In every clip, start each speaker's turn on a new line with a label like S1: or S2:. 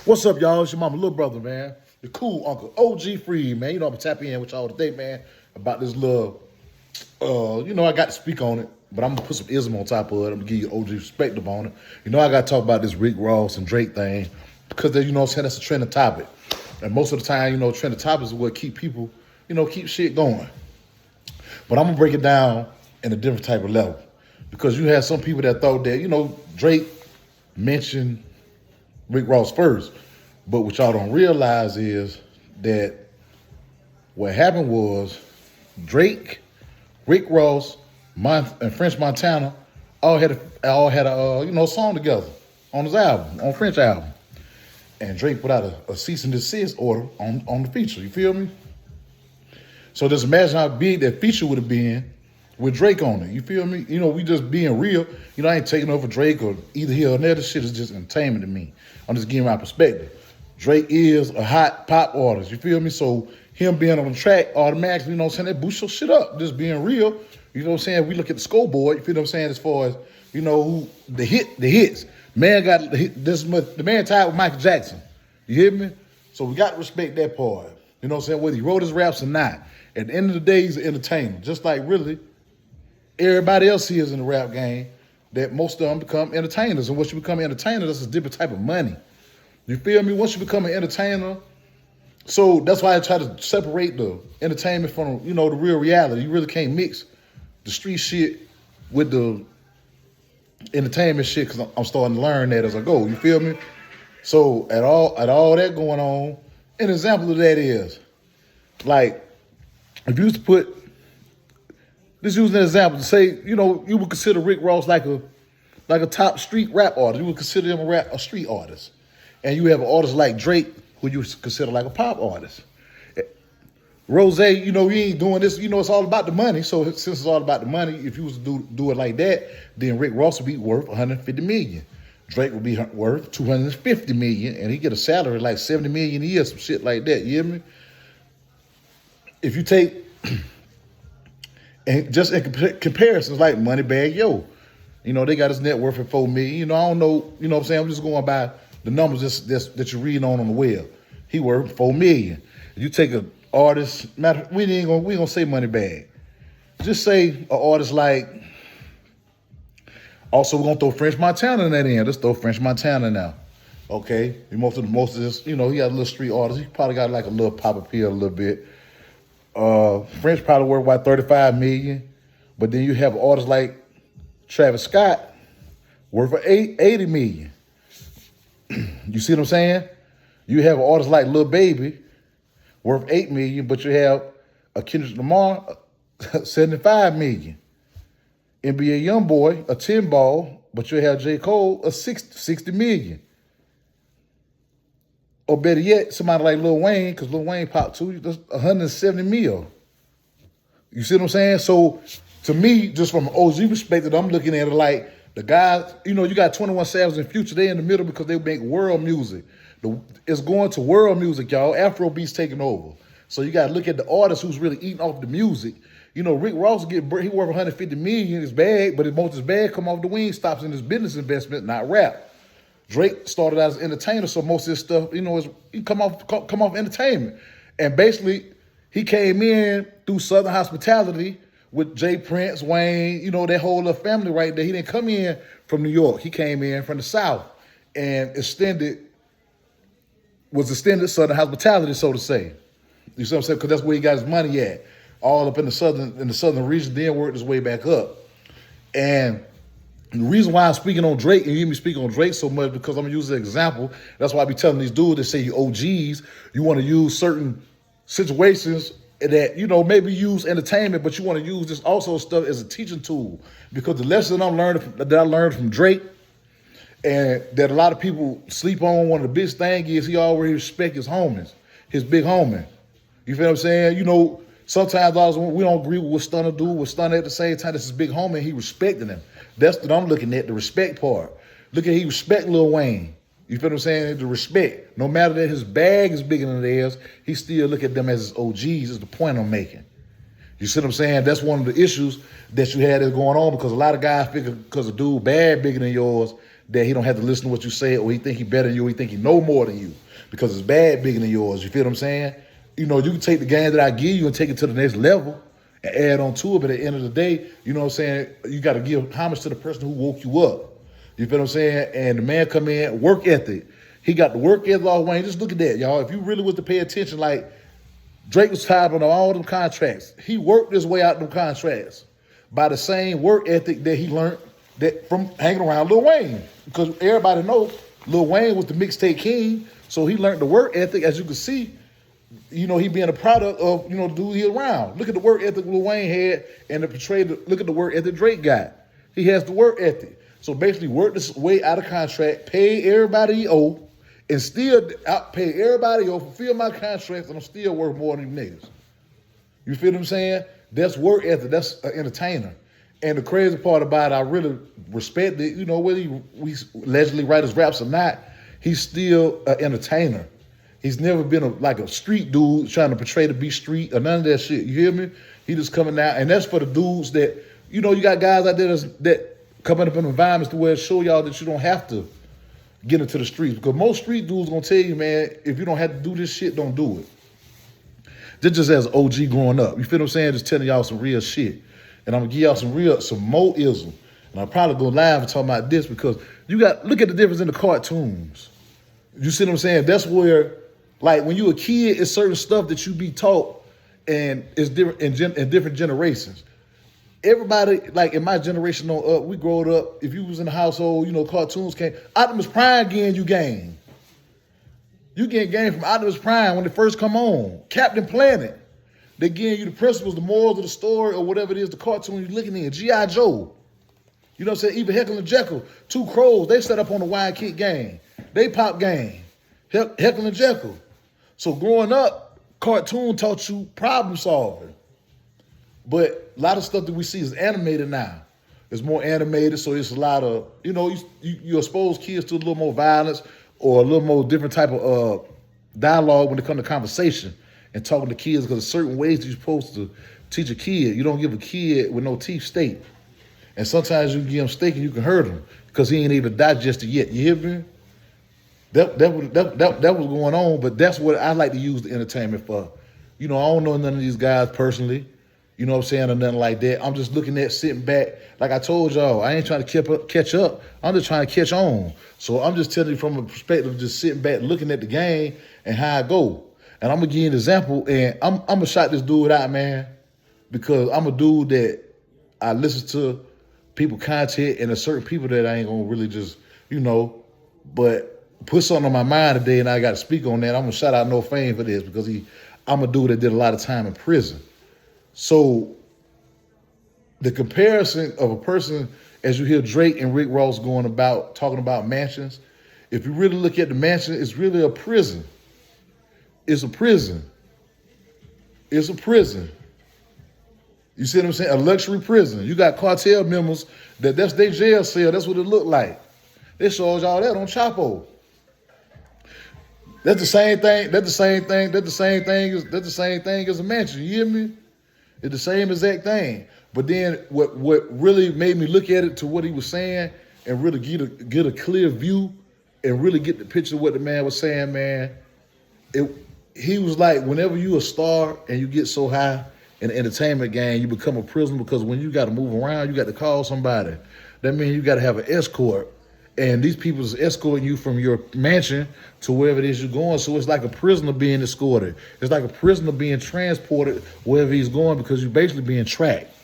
S1: What's up, y'all? It's your mama, little brother, man. The cool uncle, OG Free, man. You know, I'm tapping in with y'all today, man, about this little, I got to speak on it, but I'm going to put some ism on top of it. I'm going to give you OG perspective on it. I got to talk about this Rick Ross and Drake thing because, that's a trending topic. And most of the time, trending topics is what keep people, keep shit going. But I'm going to break it down in a different type of level because you had some people that thought that, Drake mentioned Rick Ross first. But what y'all don't realize is that what happened was Drake, Rick Ross, and French Montana all had a song together on his album, on French album. And Drake put out a cease and desist order on the feature. You feel me? So just imagine how big that feature would have been with Drake on it. You feel me? We just being real. I ain't taking over Drake or either here or there. This shit is just entertainment to me. I'm just giving my perspective. Drake is a hot pop artist. You feel me? So him being on the track automatically, that boosts your shit up. Just being real. We look at the scoreboard, you feel what I'm saying, as far as, who the hits. Man got this much, the man tied with Michael Jackson. You hear me? So we got to respect that part. Whether he wrote his raps or not. At the end of the day, he's an entertainer. Just like really everybody else here is in the rap game, that most of them become entertainers. And once you become an entertainer, that's a different type of money. You feel me? Once you become an entertainer, so that's why I try to separate the entertainment from, the real reality. You really can't mix the street shit with the entertainment shit because I'm starting to learn that as I go. You feel me? So at all that going on, an example of that is, like, if you used to put, let's use an example to say, you would consider Rick Ross like a top street rap artist. You would consider him a street artist. And you have an artist like Drake, who you consider like a pop artist. Rose, you ain't doing this. It's all about the money. So since it's all about the money, if you was to do it like that, then Rick Ross would be worth $150 million. Drake would be worth $250 million, and he get a salary like $70 million a year, some shit like that. You hear me? If you take, and just in comparisons, like Moneybagg Yo, they got his net worth at $4 million. I don't know, what I'm saying? I'm just going by the numbers that you read on the web. He worth $4 million. If you take an artist, we ain't gonna say Moneybagg. Just say an artist like, also we're gonna throw French Montana in that end. Let's throw French Montana now. Okay. Most of this, he got a little street artist. He probably got like a little pop appeal a little bit. French probably worth about $35 million. But then you have artists like Travis Scott worth $80 million. You see what I'm saying? You have an artist like Lil Baby worth $8 million, but you have a Kendrick Lamar $75 million. NBA YoungBoy a 10 ball, but you have J. Cole a $60 million. Or better yet, somebody like Lil Wayne, because Lil Wayne popped too, that's $170 million. You see what I'm saying? So to me, just from an OG perspective, I'm looking at it like the guys, you got 21 Savage and Future, they in the middle because they make world music. It's going to world music, y'all. Afrobeat's taking over. So you got to look at the artist who's really eating off the music. Rick Ross he worth $150 million in his bag, but most of his bag come off the wing stops in his business investment, not rap. Drake started out as an entertainer, so most of his stuff, he come off entertainment. And basically, he came in through Southern hospitality with Jay Prince, Wayne, that whole little family right there. He didn't come in from New York. He came in from the South and was extended Southern hospitality, so to say. You see what I'm saying? Because that's where he got his money at. All up in the southern region, then worked his way back up. And the reason why I'm speaking on Drake, and you hear me speak on Drake so much, because I'm going to use an example. That's why I be telling these dudes that say you OGs, you want to use certain situations that, maybe use entertainment, but you want to use this also stuff as a teaching tool. Because the lesson that I learned from Drake, and that a lot of people sleep on, one of the biggest things is he already respect his homies, his big homie. You feel what I'm saying? Sometimes we don't agree with what Stunner do, with Stunner at the same time, that's his big homie, he respecting him. That's what I'm looking at, the respect part. Look at he respect Lil Wayne. You feel what I'm saying? The respect. No matter that his bag is bigger than theirs, he still look at them as his OGs, is the point I'm making. You see what I'm saying? That's one of the issues that you had that's going on, because a lot of guys figure because a dude bag bigger than yours, that he don't have to listen to what you say, or he think he better than you, or he think he know more than you because his bag bigger than yours. You feel what I'm saying? You know, you can take the game that I give you and take it to the next level and add on to it. But at the end of the day, you know what I'm saying, you got to give homage to the person who woke you up. You feel what I'm saying? And the man come in, work ethic. He got the work ethic all Wayne. Just look at that, y'all. If you really was to pay attention, like Drake was tied on all them contracts. He worked his way out them contracts by the same work ethic that he learned that from hanging around Lil Wayne. Because everybody knows Lil Wayne was the mixtape king, so he learned the work ethic. As you can see, you know, he being a product of, you know, the dude he around. Look at the work ethic Lil Wayne had and look at the work ethic Drake got. He has the work ethic. So basically work this way out of contract, pay everybody he owe, and still pay everybody he owe, fulfill my contracts, and I'm still worth more than these niggas. You feel what I'm saying? That's work ethic. That's an entertainer. And the crazy part about it, I really respect it. You know, whether we allegedly write his raps or not, he's still an entertainer. He's never been like a street dude trying to portray to be street or none of that shit. You hear me? He just coming out. And that's for the dudes that, you know, you got guys out there that coming up in environments to where show y'all that you don't have to get into the streets. Because most street dudes gonna tell you, man, if you don't have to do this shit, don't do it. Just as an OG growing up. You feel what I'm saying? Just telling y'all some real shit. And I'm gonna give y'all some more ism. And I'll probably go live and talk about this because look at the difference in the cartoons. You see what I'm saying? That's where, like, when you a kid, it's certain stuff that you be taught, and it's different in different generations. Everybody, like in my generation on up, we growed up, if you was in the household, you know, cartoons came. Optimus Prime getting you game. You get game from Optimus Prime when they first come on. Captain Planet. They giving you the principles, the morals of the story, or whatever it is, the cartoon you're looking at. G.I. Joe. You know what I'm saying? Even Heckle and Jekyll. Two Crows, they set up on the Wide Kick game. They pop game. Heckle and Jekyll. So growing up, cartoon taught you problem solving. But a lot of stuff that we see is animated now. It's more animated, so it's a lot of, you know, you expose kids to a little more violence or a little more different type of dialogue when it comes to conversation and talking to kids, because there's certain ways that you're supposed to teach a kid. You don't give a kid with no teeth steak. And sometimes you give him steak and you can hurt him because he ain't even digested yet. You hear me? That was going on, but that's what I like to use the entertainment for. You know, I don't know none of these guys personally, you know what I'm saying, or nothing like that. I'm just looking at sitting back. Like I told y'all, I ain't trying to catch up. I'm just trying to catch on. So I'm just telling you from a perspective of just sitting back, looking at the game and how I go. And I'm going to give you an example, and I'm going to shout this dude out, man, because I'm a dude that I listen to people content, and there's certain people that I ain't going to really just, you know, but put something on my mind today, and I got to speak on that. I'm going to shout out No Fame for this because I'm a dude that did a lot of time in prison. So the comparison of a person, as you hear Drake and Rick Ross talking about mansions, if you really look at the mansion, it's really a prison. It's a prison. It's a prison. You see what I'm saying? A luxury prison. You got cartel members that's their jail cell. That's what it looked like. They showed y'all that on Chapo. That's the same thing. That's the same thing. That's the same thing as a mansion. You hear me? It's the same exact thing. But then what really made me look at it to what he was saying and really get a clear view and really get the picture of what the man was saying, man. He was like, whenever you a star and you get so high in the entertainment game, you become a prisoner, because when you got to move around, you got to call somebody. That means you got to have an escort. And these people is escorting you from your mansion to wherever it is you're going. So it's like a prisoner being escorted. It's like a prisoner being transported wherever he's going, because you're basically being tracked.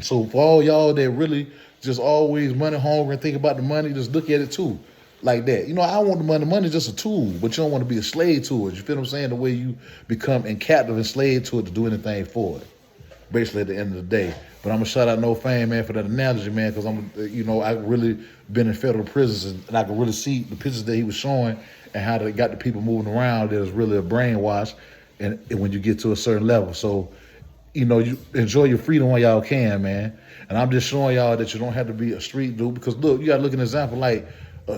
S1: So for all y'all that really just always money hungry and think about the money, just look at it too like that. You know, I want the money. Money's just a tool, but you don't want to be a slave to it. You feel what I'm saying? The way you become captive and slave to it to do anything for it, basically at the end of the day. But I'm going to shout out No Fame, man, for that analogy, man, because I really been in federal prisons, and I can really see the pictures that he was showing and how they got the people moving around. There's really a brainwash and when you get to a certain level. So, you know, you enjoy your freedom while y'all can, man. And I'm just showing y'all that you don't have to be a street dude, because, look, you got to look at an example like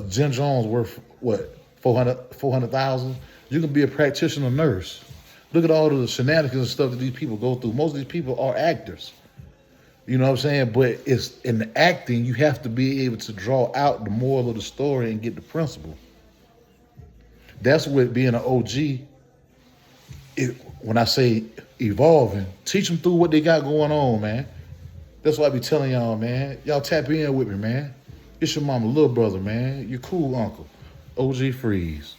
S1: Jim Jones worth, what, 400,000? You can be a practitioner nurse. Look at all the shenanigans and stuff that these people go through. Most of these people are actors. You know what I'm saying? But it's in the acting, you have to be able to draw out the moral of the story and get the principle. That's what being an OG, when I say evolving, teach them through what they got going on, man. That's why I be telling y'all, man. Y'all tap in with me, man. It's your mama, little brother, man. Your cool uncle, OG Freeze.